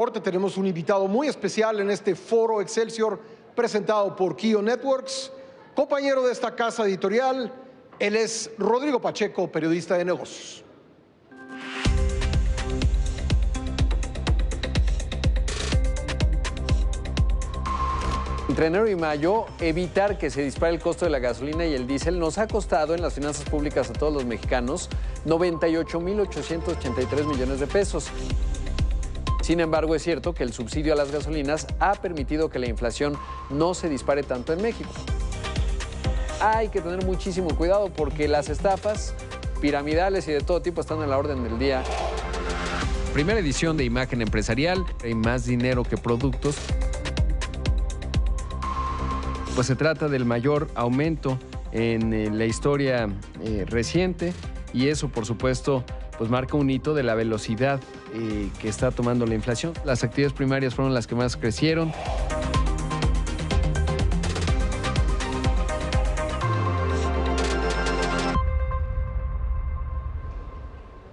Ahora tenemos un invitado muy especial en este foro Excelsior presentado por Kio Networks, compañero de esta casa editorial. Él es Rodrigo Pacheco, periodista de negocios. Entre enero y mayo, evitar que se dispare el costo de la gasolina y el diésel nos ha costado en las finanzas públicas a todos los mexicanos 98,883 millones de pesos. Sin embargo, es cierto que el subsidio a las gasolinas ha permitido que la inflación no se dispare tanto en México. Hay que tener muchísimo cuidado porque las estafas piramidales y de todo tipo están a la orden del día. Primera edición de Imagen Empresarial, hay más dinero que productos. Pues se trata del mayor aumento en la historia reciente y eso, por supuesto, pues marca un hito de la velocidad que está tomando la inflación. Las actividades primarias fueron las que más crecieron.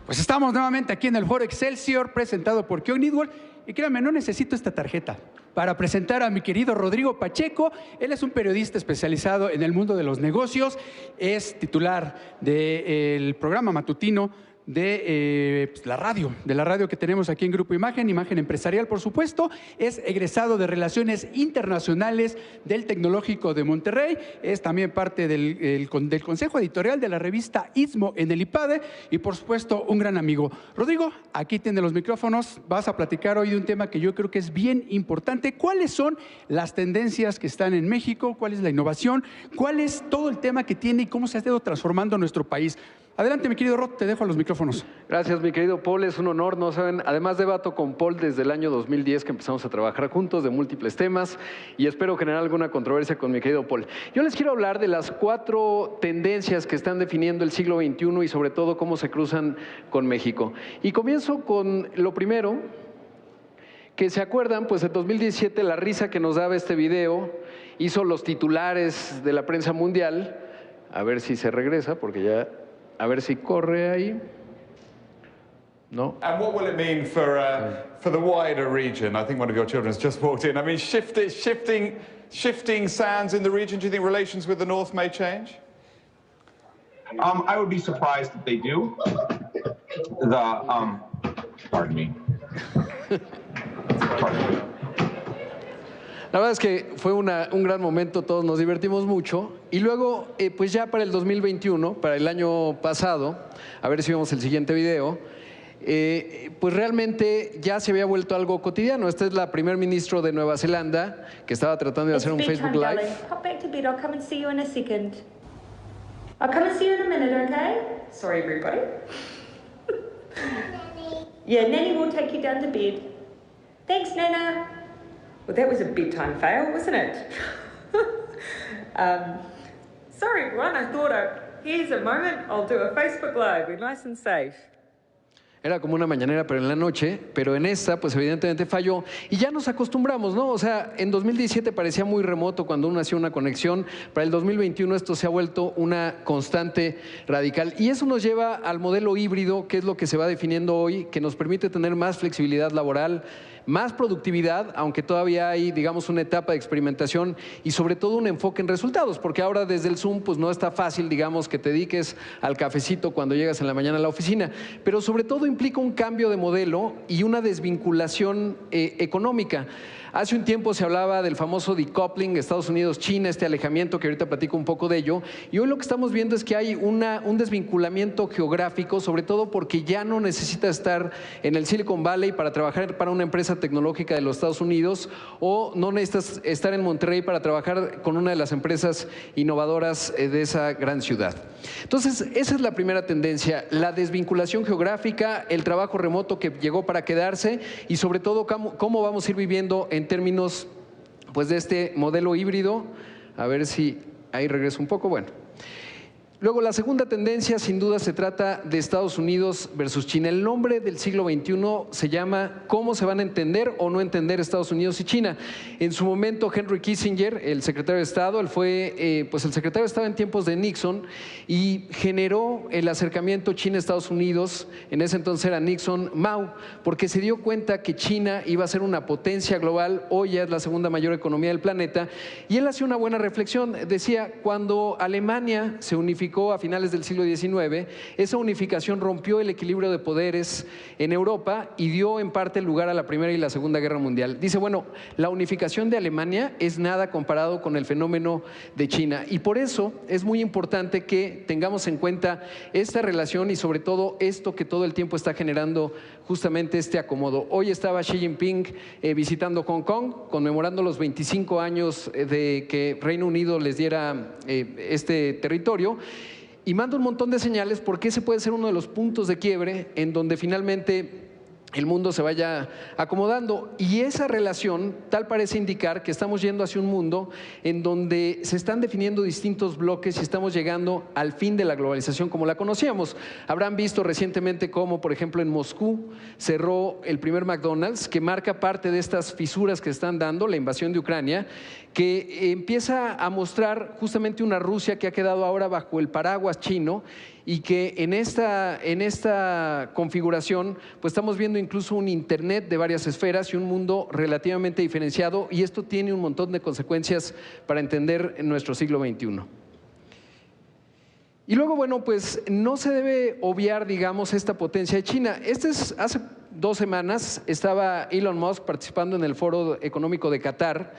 Pues estamos nuevamente aquí en el foro Excelsior, presentado por Kio Networks. Y créanme, no necesito esta tarjeta para presentar a mi querido Rodrigo Pacheco. Él es un periodista especializado en el mundo de los negocios. Es titular del programa matutino de la radio que tenemos aquí en Grupo Imagen Empresarial, por supuesto. Es egresado de Relaciones Internacionales del Tecnológico de Monterrey. Es también parte del Consejo Editorial de la revista Istmo en el IPADE y, por supuesto, un gran amigo. Rodrigo, aquí tiene los micrófonos. Vas a platicar hoy de un tema que yo creo que es bien importante. ¿Cuáles son las tendencias que están en México? ¿Cuál es la innovación? ¿Cuál es todo el tema que tiene y cómo se ha ido transformando nuestro país? Adelante, mi querido Rod, te dejo a los micrófonos. Gracias, mi querido Paul, es un honor, no saben, además debato con Paul desde el año 2010 que empezamos a trabajar juntos de múltiples temas y espero generar alguna controversia con mi querido Paul. Yo les quiero hablar de las 4 tendencias que están definiendo el siglo XXI y sobre todo cómo se cruzan con México. Y comienzo con lo primero, que se acuerdan, pues en 2017 la risa que nos daba este video hizo los titulares de la prensa mundial. A ver si se regresa, porque ya... A ver si corre ahí. No. And what will it mean for the wider region? I think one of your children has just walked in. I mean, shifting sands in the region. Do you think relations with the North may change? I would be surprised if they do. Pardon me. Pardon me. La verdad es que fue un gran momento, todos nos divertimos mucho. Y luego, pues ya para el 2021, para el año pasado, a ver si vemos el siguiente video, pues realmente ya se había vuelto algo cotidiano. Esta es la primer ministro de Nueva Zelanda, que estaba tratando de hacer un Facebook Live. Pop back to bed, I'll come and see you in a second. I'll come and see you in a minute, okay? Sorry, everybody. Yeah, Nanny will take you down to bed. Thanks, Nana. Well, that was a bedtime fail, wasn't it? Sorry, everyone. I thought, here's a moment. I'll do a Facebook Live. We're nice and safe. Era como una mañanera, pero en la noche, pero en esta, pues evidentemente falló. Y ya nos acostumbramos, ¿no? O sea, en 2017 parecía muy remoto cuando uno hacía una conexión. Para el 2021 esto se ha vuelto una constante radical. Y eso nos lleva al modelo híbrido, que es lo que se va definiendo hoy, que nos permite tener más flexibilidad laboral, más productividad, aunque todavía hay, digamos, una etapa de experimentación y sobre todo un enfoque en resultados, porque ahora desde el Zoom pues no está fácil, digamos, que te dediques al cafecito cuando llegas en la mañana a la oficina, pero sobre todo implica un cambio de modelo y una desvinculación económica. Hace un tiempo se hablaba del famoso decoupling Estados Unidos-China, este alejamiento que ahorita platico un poco de ello, y hoy lo que estamos viendo es que hay un desvinculamiento geográfico, sobre todo porque ya no necesitas estar en el Silicon Valley para trabajar para una empresa tecnológica de los Estados Unidos o no necesitas estar en Monterrey para trabajar con una de las empresas innovadoras de esa gran ciudad. Entonces, esa es la primera tendencia, la desvinculación geográfica, el trabajo remoto que llegó para quedarse y sobre todo cómo vamos a ir viviendo en términos pues de este modelo híbrido. A ver si ahí regreso un poco. Bueno, Luego, la segunda tendencia, sin duda, se trata de Estados Unidos versus China. El nombre del siglo XXI se llama ¿cómo se van a entender o no entender Estados Unidos y China? En su momento, Henry Kissinger, el secretario de Estado, él fue pues el secretario de Estado en tiempos de Nixon y generó el acercamiento China-Estados Unidos, en ese entonces era Nixon-Mao, porque se dio cuenta que China iba a ser una potencia global, hoy ya es la segunda mayor economía del planeta, y él hacía una buena reflexión, decía, cuando Alemania se unificó a finales del siglo XIX, esa unificación rompió el equilibrio de poderes en Europa y dio en parte lugar a la Primera y la Segunda Guerra Mundial. Dice, bueno, la unificación de Alemania es nada comparado con el fenómeno de China y por eso es muy importante que tengamos en cuenta esta relación y sobre todo esto que todo el tiempo está generando justamente este acomodo. Hoy estaba Xi Jinping visitando Hong Kong, conmemorando los 25 años de que Reino Unido les diera este territorio y manda un montón de señales porque ese puede ser uno de los puntos de quiebre en donde finalmente el mundo se vaya acomodando y esa relación tal parece indicar que estamos yendo hacia un mundo en donde se están definiendo distintos bloques y estamos llegando al fin de la globalización como la conocíamos. Habrán visto recientemente cómo, por ejemplo, en Moscú cerró el primer McDonald's, que marca parte de estas fisuras que están dando la invasión de Ucrania, que empieza a mostrar justamente una Rusia que ha quedado ahora bajo el paraguas chino y que en esta configuración pues estamos viendo incluso un Internet de varias esferas y un mundo relativamente diferenciado y esto tiene un montón de consecuencias para entender nuestro siglo XXI. Y luego, bueno, pues no se debe obviar, digamos, esta potencia de China. Hace 2 semanas estaba Elon Musk participando en el Foro Económico de Qatar.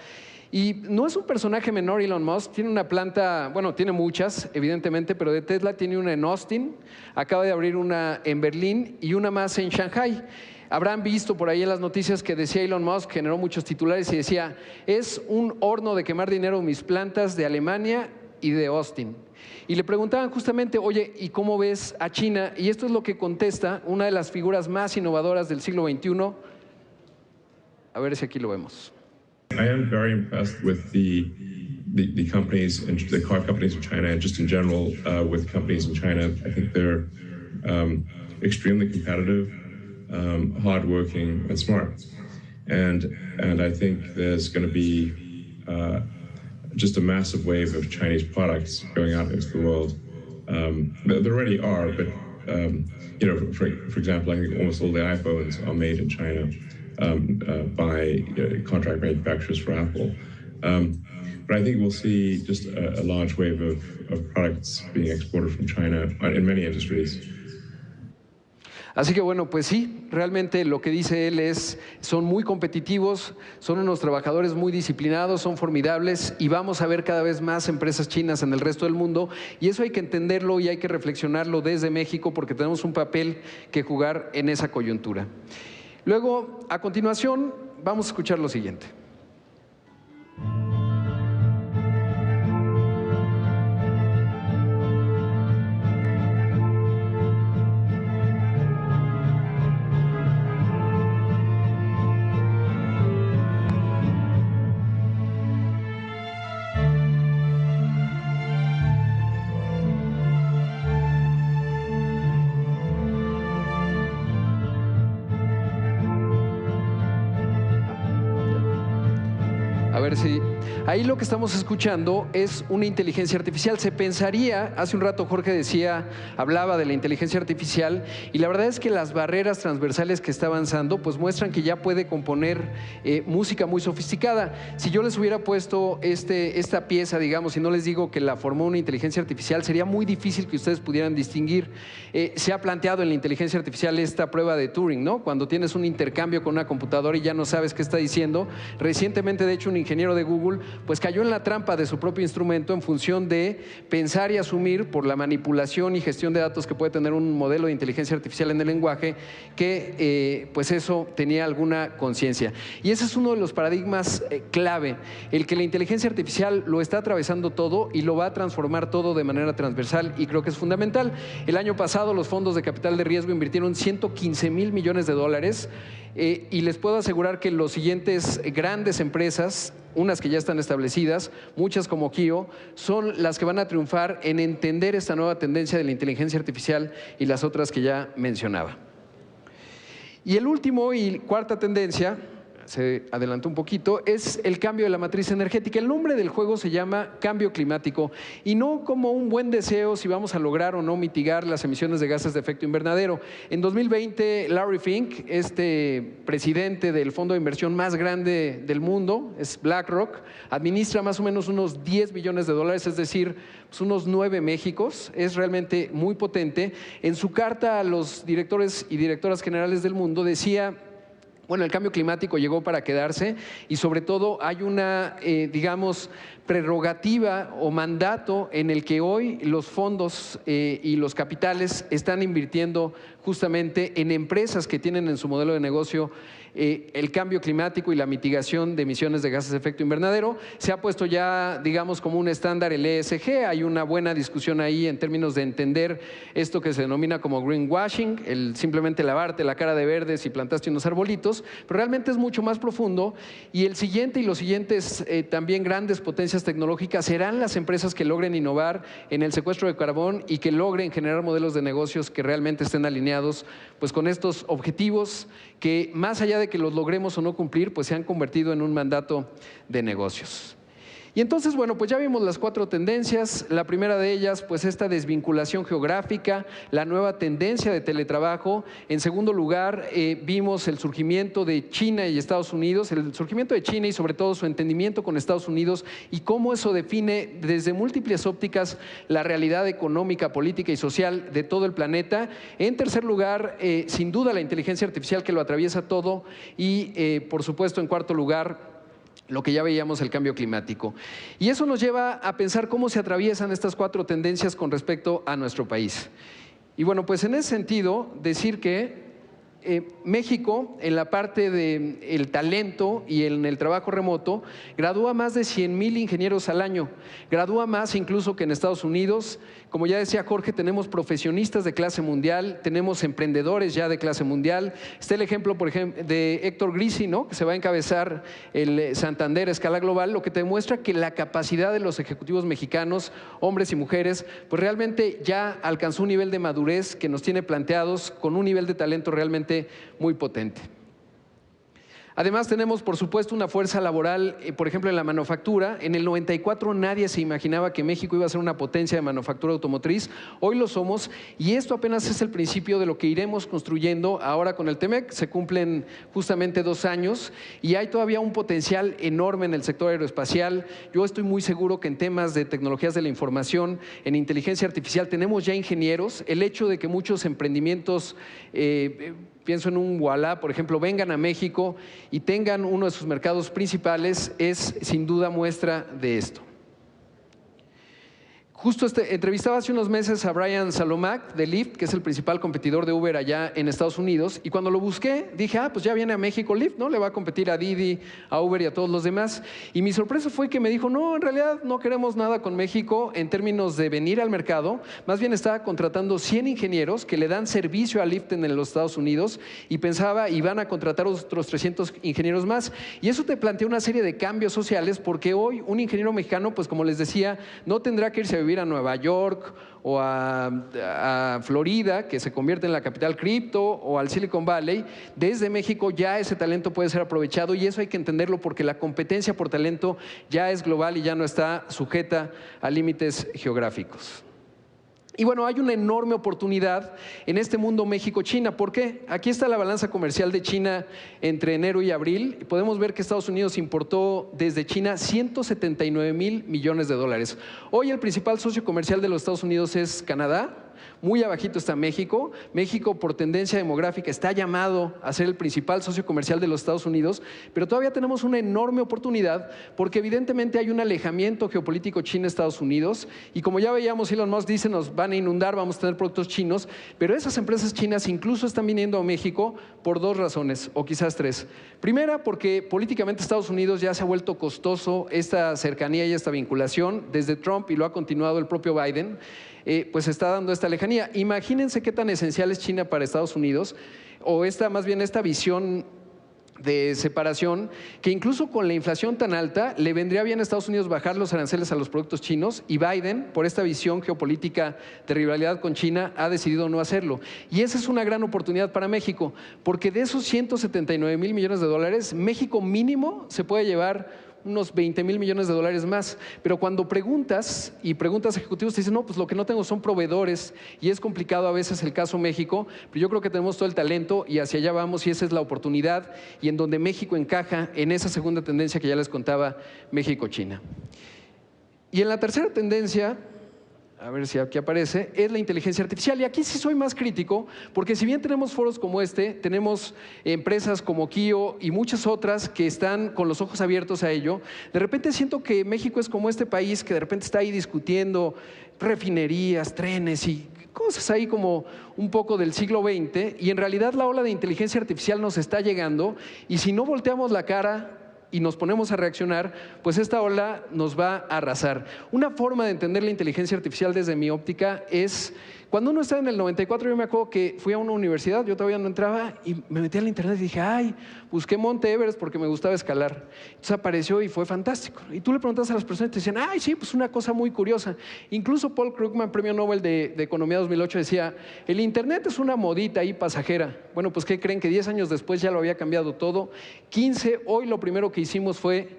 Y no es un personaje menor Elon Musk, tiene una planta, bueno, tiene muchas, evidentemente, pero de Tesla tiene una en Austin, acaba de abrir una en Berlín y una más en Shanghai. Habrán visto por ahí en las noticias que decía Elon Musk, generó muchos titulares y decía, es un horno de quemar dinero mis plantas de Alemania y de Austin. Y le preguntaban justamente, oye, ¿y cómo ves a China? Y esto es lo que contesta una de las figuras más innovadoras del siglo XXI. A ver si aquí lo vemos. I am very impressed with the companies and the car companies in China, and just in general with companies in China. I think they're extremely competitive, hardworking, and smart. And I think there's going to be just a massive wave of Chinese products going out into the world. There already are, but you know, for example, I think almost all the iPhones are made in China. By contract manufacturers for Apple. But I think we'll see just a large wave of products being exported from China in many industries. Así que bueno, pues sí, realmente lo que dice él es, son muy competitivos, son unos trabajadores muy disciplinados, son formidables y vamos a ver cada vez más empresas chinas en el resto del mundo y eso hay que entenderlo y hay que reflexionarlo desde México porque tenemos un papel que jugar en esa coyuntura. Luego, a continuación, vamos a escuchar lo siguiente. A ver si... Ahí lo que estamos escuchando es una inteligencia artificial. Se pensaría, hace un rato Jorge decía, hablaba de la inteligencia artificial y la verdad es que las barreras transversales que está avanzando pues muestran que ya puede componer música muy sofisticada. Si yo les hubiera puesto esta pieza, digamos, y no les digo que la formó una inteligencia artificial, sería muy difícil que ustedes pudieran distinguir. Se ha planteado en la inteligencia artificial esta prueba de Turing, ¿no? Cuando tienes un intercambio con una computadora y ya no sabes qué está diciendo. Recientemente, de hecho, un ingeniero de Google pues cayó en la trampa de su propio instrumento en función de pensar y asumir por la manipulación y gestión de datos que puede tener un modelo de inteligencia artificial en el lenguaje que pues eso tenía alguna conciencia. Y ese es uno de los paradigmas clave, el que la inteligencia artificial lo está atravesando todo y lo va a transformar todo de manera transversal y creo que es fundamental. El año pasado los fondos de capital de riesgo invirtieron $115,000 millones y les puedo asegurar que los siguientes grandes empresas, unas que ya están establecidas, muchas como Kio, son las que van a triunfar en entender esta nueva tendencia de la inteligencia artificial y las otras que ya mencionaba. Y el último y cuarta tendencia, se adelantó un poquito, es el cambio de la matriz energética. El nombre del juego se llama cambio climático y no como un buen deseo si vamos a lograr o no mitigar las emisiones de gases de efecto invernadero. En 2020, Larry Fink, presidente del fondo de inversión más grande del mundo, es BlackRock, administra más o menos unos 10 billones de dólares, es decir, pues unos 9 Méxicos. Es realmente muy potente. En su carta a los directores y directoras generales del mundo decía: bueno, el cambio climático llegó para quedarse y sobre todo hay una, digamos, prerrogativa o mandato en el que hoy los fondos y los capitales están invirtiendo justamente en empresas que tienen en su modelo de negocio el cambio climático y la mitigación de emisiones de gases de efecto invernadero. Se ha puesto ya, digamos, como un estándar el ESG. Hay una buena discusión ahí en términos de entender esto que se denomina como greenwashing, el simplemente lavarte la cara de verde si plantaste unos arbolitos, pero realmente es mucho más profundo. Y el siguiente y los siguientes también grandes potencias tecnológicas serán las empresas que logren innovar en el secuestro de carbón y que logren generar modelos de negocios que realmente estén alineados pues con estos objetivos que, más allá de que los logremos o no cumplir, pues se han convertido en un mandato de negocios. Y entonces, bueno, pues ya vimos las 4 tendencias. La primera de ellas, pues esta desvinculación geográfica, la nueva tendencia de teletrabajo. En segundo lugar, vimos el surgimiento de China y Estados Unidos, el surgimiento de China y sobre todo su entendimiento con Estados Unidos y cómo eso define desde múltiples ópticas la realidad económica, política y social de todo el planeta. En tercer lugar, sin duda la inteligencia artificial que lo atraviesa todo y, por supuesto, en cuarto lugar, lo que ya veíamos, el cambio climático. Y eso nos lleva a pensar cómo se atraviesan estas 4 tendencias con respecto a nuestro país. Y bueno, pues en ese sentido, decir que México, en la parte del talento y en el trabajo remoto, gradúa más de 100,000 ingenieros al año. Gradúa más incluso que en Estados Unidos. Como ya decía Jorge, tenemos profesionistas de clase mundial, tenemos emprendedores ya de clase mundial. Está el ejemplo, por ejemplo, de Héctor Grisi, ¿no?, que se va a encabezar el Santander a escala global, lo que te demuestra que la capacidad de los ejecutivos mexicanos, hombres y mujeres, pues realmente ya alcanzó un nivel de madurez que nos tiene planteados con un nivel de talento realmente muy potente. Además tenemos, por supuesto, una fuerza laboral, por ejemplo, en la manufactura. En el 94 nadie se imaginaba que México iba a ser una potencia de manufactura automotriz. Hoy lo somos y esto apenas es el principio de lo que iremos construyendo ahora con el TEMEC. Se cumplen justamente 2 años y hay todavía un potencial enorme en el sector aeroespacial. Yo estoy muy seguro que en temas de tecnologías de la información, en inteligencia artificial, tenemos ya ingenieros. El hecho de que muchos emprendimientos pienso en un Ualá, por ejemplo, vengan a México y tengan uno de sus mercados principales, es sin duda muestra de esto. Justo entrevistaba hace unos meses a Brian Salomac de Lyft, que es el principal competidor de Uber allá en Estados Unidos, y cuando lo busqué dije, pues ya viene a México Lyft, ¿no? Le va a competir a Didi, a Uber y a todos los demás. Y mi sorpresa fue que me dijo, no, en realidad no queremos nada con México en términos de venir al mercado, más bien está contratando 100 ingenieros que le dan servicio a Lyft en los Estados Unidos y pensaba, y van a contratar otros 300 ingenieros más. Y eso te plantea una serie de cambios sociales porque hoy un ingeniero mexicano, pues como les decía, no tendrá que irse a vivir a Nueva York o a Florida, que se convierte en la capital cripto, o al Silicon Valley. Desde México ya ese talento puede ser aprovechado y eso hay que entenderlo porque la competencia por talento ya es global y ya no está sujeta a límites geográficos. Y bueno, hay una enorme oportunidad en este mundo México-China. ¿Por qué? Aquí está la balanza comercial de China entre enero y abril. Podemos ver que Estados Unidos importó desde China 179,000 millones de dólares. Hoy el principal socio comercial de los Estados Unidos es Canadá. Muy abajito está México. México, por tendencia demográfica, está llamado a ser el principal socio comercial de los Estados Unidos, pero todavía tenemos una enorme oportunidad porque evidentemente hay un alejamiento geopolítico China-Estados Unidos y como ya veíamos, Elon Musk dice, nos van a inundar, vamos a tener productos chinos, pero esas empresas chinas incluso están viniendo a México por 2 razones, o quizás 3. Primera, porque políticamente Estados Unidos ya se ha vuelto costoso esta cercanía y esta vinculación desde Trump y lo ha continuado el propio Biden. Pues está dando esta lejanía. Imagínense qué tan esencial es China para Estados Unidos, o más bien esta visión de separación, que incluso con la inflación tan alta le vendría bien a Estados Unidos bajar los aranceles a los productos chinos, y Biden, por esta visión geopolítica de rivalidad con China, ha decidido no hacerlo. Y esa es una gran oportunidad para México, porque de esos 179,000 millones de dólares, México mínimo se puede llevar unos 20,000 millones de dólares más. Pero cuando preguntas a ejecutivos, te dicen, no, pues lo que no tengo son proveedores, y es complicado a veces el caso México, pero yo creo que tenemos todo el talento y hacia allá vamos, y esa es la oportunidad, y en donde México encaja en esa segunda tendencia que ya les contaba, México-China. Y en la tercera tendencia, a ver si aquí aparece, es la inteligencia artificial. Y aquí sí soy más crítico, porque si bien tenemos foros como este, tenemos empresas como Kio y muchas otras que están con los ojos abiertos a ello, de repente siento que México es como este país que de repente está ahí discutiendo refinerías, trenes y cosas ahí como un poco del siglo XX, y en realidad la ola de inteligencia artificial nos está llegando, y si no volteamos la cara y nos ponemos a reaccionar, pues esta ola nos va a arrasar. Una forma de entender la inteligencia artificial desde mi óptica es, cuando uno está en el 94, yo me acuerdo que fui a una universidad, yo todavía no entraba, y me metí al internet y dije, ay, busqué Monte Everest porque me gustaba escalar. Entonces apareció y fue fantástico. Y tú le preguntas a las personas y te decían, ay, sí, pues una cosa muy curiosa. Incluso Paul Krugman, premio Nobel de Economía 2008, decía, el internet es una modita ahí pasajera. Bueno, pues ¿qué creen? Que 10 años después ya lo había cambiado todo. 15, hoy lo primero que hicimos fue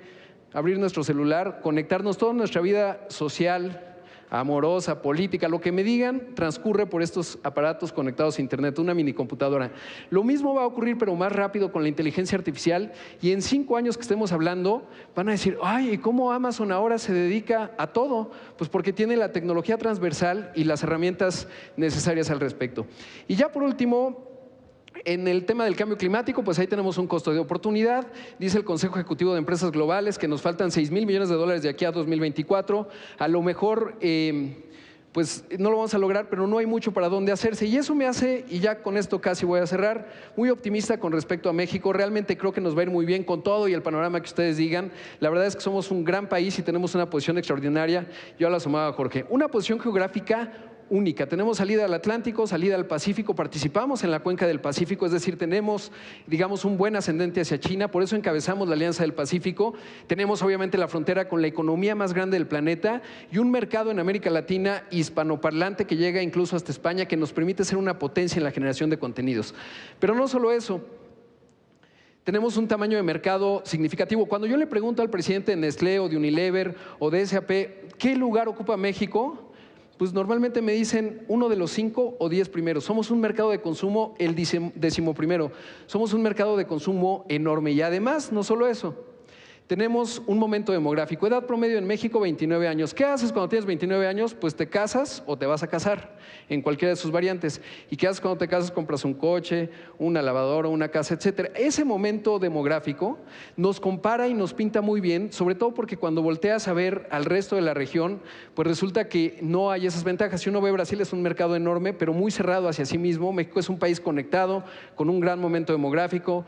abrir nuestro celular, conectarnos, toda nuestra vida social, amorosa, política, lo que me digan, transcurre por estos aparatos conectados a internet, una minicomputadora. Lo mismo va a ocurrir, pero más rápido, con la inteligencia artificial, y en 5 años que estemos hablando, van a decir, ay, ¿y cómo Amazon ahora se dedica a todo? Pues porque tiene la tecnología transversal y las herramientas necesarias al respecto. Y ya por último, en el tema del cambio climático, pues ahí tenemos un costo de oportunidad. Dice el Consejo Ejecutivo de Empresas Globales que nos faltan 6,000 millones de dólares de aquí a 2024. A lo mejor, pues no lo vamos a lograr, pero no hay mucho para dónde hacerse. Y eso me hace, y ya con esto casi voy a cerrar, muy optimista con respecto a México. Realmente creo que nos va a ir muy bien con todo y el panorama que ustedes digan. La verdad es que somos un gran país y tenemos una posición extraordinaria. Yo la sumaba, Jorge. Una posición geográfica única. Tenemos salida al Atlántico, salida al Pacífico, participamos en la cuenca del Pacífico, es decir, tenemos, digamos, un buen ascendente hacia China, por eso encabezamos la Alianza del Pacífico. Tenemos obviamente la frontera con la economía más grande del planeta y un mercado en América Latina hispanoparlante que llega incluso hasta España, que nos permite ser una potencia en la generación de contenidos. Pero no solo eso, tenemos un tamaño de mercado significativo. Cuando yo le pregunto al presidente de Nestlé o de Unilever o de SAP, ¿qué lugar ocupa México?, pues normalmente me dicen uno de los 5 o 10 primeros. Somos un mercado de consumo, el 11º. Somos un mercado de consumo enorme. Y además, no solo eso, tenemos un momento demográfico. Edad promedio en México, 29 años. ¿Qué haces cuando tienes 29 años? Pues te casas o te vas a casar, en cualquiera de sus variantes. ¿Y qué haces cuando te casas? Compras un coche, una lavadora, una casa, etcétera. Ese momento demográfico nos compara y nos pinta muy bien, sobre todo porque cuando volteas a ver al resto de la región, pues resulta que no hay esas ventajas. Si uno ve, Brasil es un mercado enorme, pero muy cerrado hacia sí mismo. México es un país conectado, con un gran momento demográfico,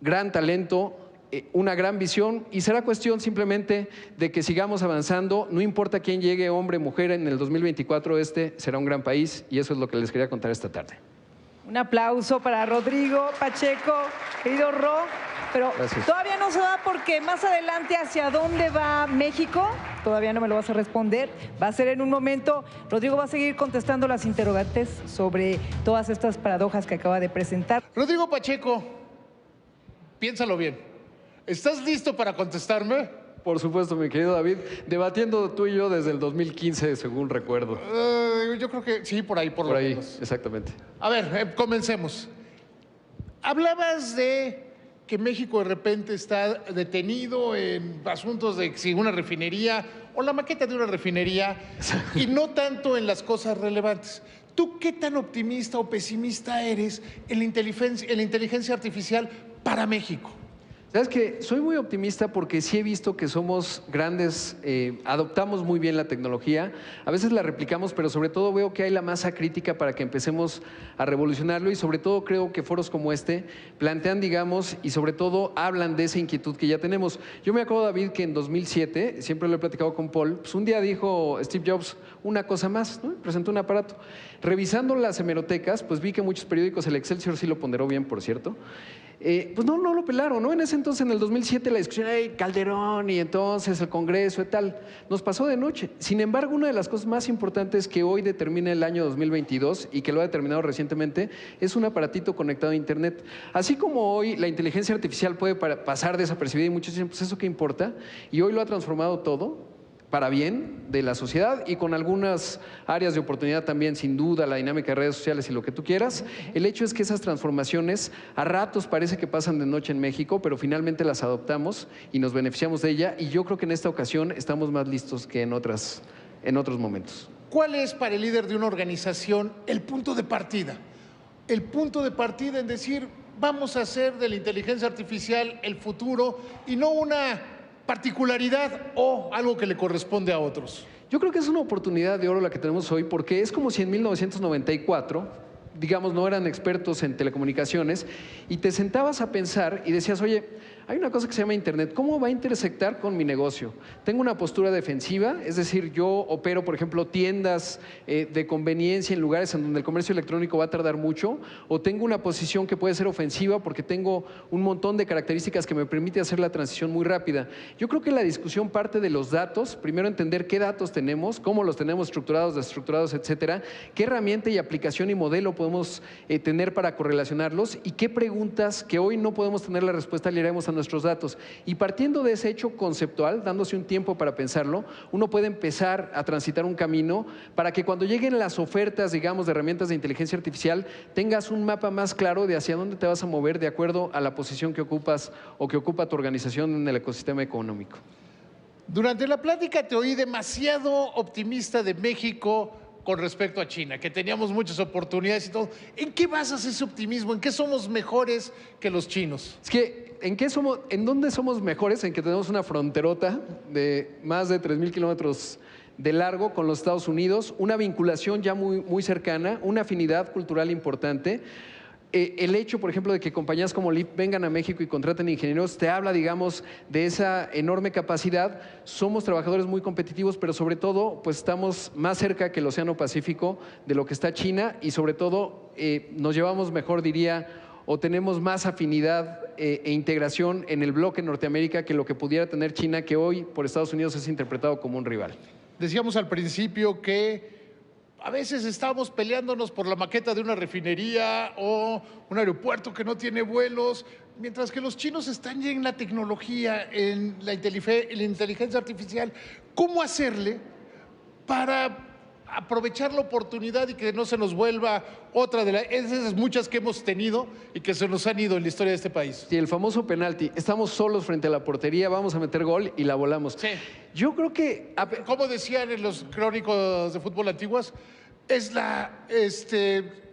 gran talento, una gran visión, y será cuestión simplemente de que sigamos avanzando. No importa quién llegue, hombre, mujer, en el 2024 este será un gran país, y eso es lo que les quería contar esta tarde. Un aplauso para Rodrigo Pacheco, querido Ro, pero gracias. Todavía no se va, porque más adelante hacia dónde va México, todavía no me lo vas a responder, va a ser en un momento. Rodrigo va a seguir contestando las interrogantes sobre todas estas paradojas que acaba de presentar. Rodrigo Pacheco, piénsalo bien. ¿Estás listo para contestarme? Por supuesto, mi querido David. Debatiendo tú y yo desde el 2015, según recuerdo. Yo creo que sí, por ahí, por lo ahí, menos. Exactamente. A ver, comencemos. Hablabas de que México de repente está detenido en asuntos de si una refinería o la maqueta de una refinería y no tanto en las cosas relevantes. ¿Tú qué tan optimista o pesimista eres en la inteligencia artificial para México? ¿Sabes qué? Soy muy optimista porque sí he visto que somos grandes, adoptamos muy bien la tecnología, a veces la replicamos, pero sobre todo veo que hay la masa crítica para que empecemos a revolucionarlo, y sobre todo creo que foros como este plantean, digamos, y sobre todo hablan de esa inquietud que ya tenemos. Yo me acuerdo, David, que en 2007, siempre lo he platicado con Paul, pues un día dijo Steve Jobs una cosa más, ¿no? Presentó un aparato. Revisando las hemerotecas, pues vi que muchos periódicos, el Excelsior sí lo ponderó bien, por cierto, pues no lo pelaron, ¿no? En ese entonces, en el 2007, la discusión era Calderón y entonces el Congreso y tal. Nos pasó de noche. Sin embargo, una de las cosas más importantes que hoy determina el año 2022 y que lo ha determinado recientemente es un aparatito conectado a Internet. Así como hoy la inteligencia artificial puede pasar desapercibida y muchos dicen, pues eso qué importa, y hoy lo ha transformado todo para bien de la sociedad y con algunas áreas de oportunidad también, sin duda, la dinámica de redes sociales y lo que tú quieras. El hecho es que esas transformaciones a ratos parece que pasan de noche en México, pero finalmente las adoptamos y nos beneficiamos de ella, y yo creo que en esta ocasión estamos más listos que en otros momentos. ¿Cuál es para el líder de una organización el punto de partida? El punto de partida en decir, vamos a hacer de la inteligencia artificial el futuro y no una particularidad o algo que le corresponde a otros. Yo creo que es una oportunidad de oro la que tenemos hoy, porque es como si en 1994, digamos, no eran expertos en telecomunicaciones, y te sentabas a pensar y decías, oye, hay una cosa que se llama Internet, ¿cómo va a intersectar con mi negocio? Tengo una postura defensiva, es decir, yo opero, por ejemplo, tiendas de conveniencia en lugares en donde el comercio electrónico va a tardar mucho, o tengo una posición que puede ser ofensiva porque tengo un montón de características que me permite hacer la transición muy rápida. Yo creo que la discusión parte de los datos, primero entender qué datos tenemos, cómo los tenemos estructurados, desestructurados, etcétera, qué herramienta y aplicación y modelo podemos tener para correlacionarlos, y qué preguntas que hoy no podemos tener la respuesta le haremos a nuestros datos. Y partiendo de ese hecho conceptual, dándose un tiempo para pensarlo, uno puede empezar a transitar un camino para que cuando lleguen las ofertas, digamos, de herramientas de inteligencia artificial, tengas un mapa más claro de hacia dónde te vas a mover de acuerdo a la posición que ocupas o que ocupa tu organización en el ecosistema económico. Durante la plática te oí demasiado optimista de México con respecto a China, que teníamos muchas oportunidades y todo. ¿En qué basas ese optimismo? ¿En qué somos mejores que los chinos? Es que, ¿en dónde somos mejores? En que tenemos una fronterota de más de 3,000 kilómetros de largo con los Estados Unidos, una vinculación ya muy cercana, una afinidad cultural importante. El hecho, por ejemplo, de que compañías como Lyft vengan a México y contraten ingenieros, te habla, digamos, de esa enorme capacidad. Somos trabajadores muy competitivos, pero sobre todo, pues estamos más cerca que el Océano Pacífico de lo que está China, y sobre todo nos llevamos mejor, diría, o tenemos más afinidad e integración en el bloque Norteamérica que lo que pudiera tener China, que hoy por Estados Unidos es interpretado como un rival. Decíamos al principio que a veces estamos peleándonos por la maqueta de una refinería o un aeropuerto que no tiene vuelos, mientras que los chinos están ya en la tecnología, en la inteligencia artificial. ¿Cómo hacerle para aprovechar la oportunidad y que no se nos vuelva otra de esas muchas que hemos tenido y que se nos han ido en la historia de este país? Sí, el famoso penalti. Estamos solos frente a la portería, vamos a meter gol y la volamos. Sí. Yo creo que... Como decían en los crónicos de fútbol antiguas,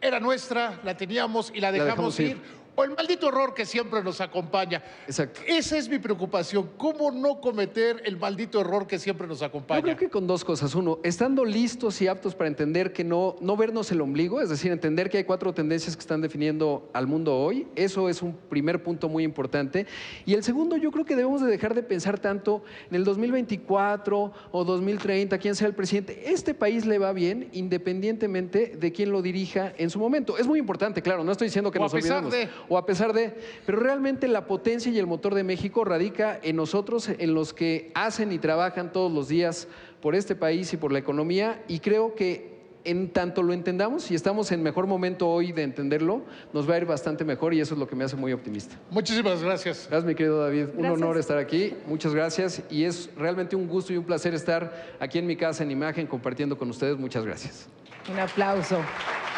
era nuestra, la teníamos y la dejamos ir. O el maldito error que siempre nos acompaña. Exacto. Esa es mi preocupación. ¿Cómo no cometer el maldito error que siempre nos acompaña? Yo creo que con dos cosas. Uno, estando listos y aptos para entender que no vernos el ombligo, es decir, entender que hay 4 tendencias que están definiendo al mundo hoy. Eso es un primer punto muy importante. Y el segundo, yo creo que debemos de dejar de pensar tanto en el 2024 o 2030, quién sea el presidente. Este país le va bien independientemente de quién lo dirija en su momento. Es muy importante, claro, no estoy diciendo que nos olvidemos. O a pesar de, pero realmente la potencia y el motor de México radica en nosotros, en los que hacen y trabajan todos los días por este país y por la economía, y creo que en tanto lo entendamos y estamos en mejor momento hoy de entenderlo, nos va a ir bastante mejor, y eso es lo que me hace muy optimista. Muchísimas gracias. Gracias, mi querido David. Gracias. Un honor estar aquí. Muchas gracias, y es realmente un gusto y un placer estar aquí en mi casa en Imagen compartiendo con ustedes. Muchas gracias. Un aplauso.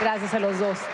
Gracias a los dos.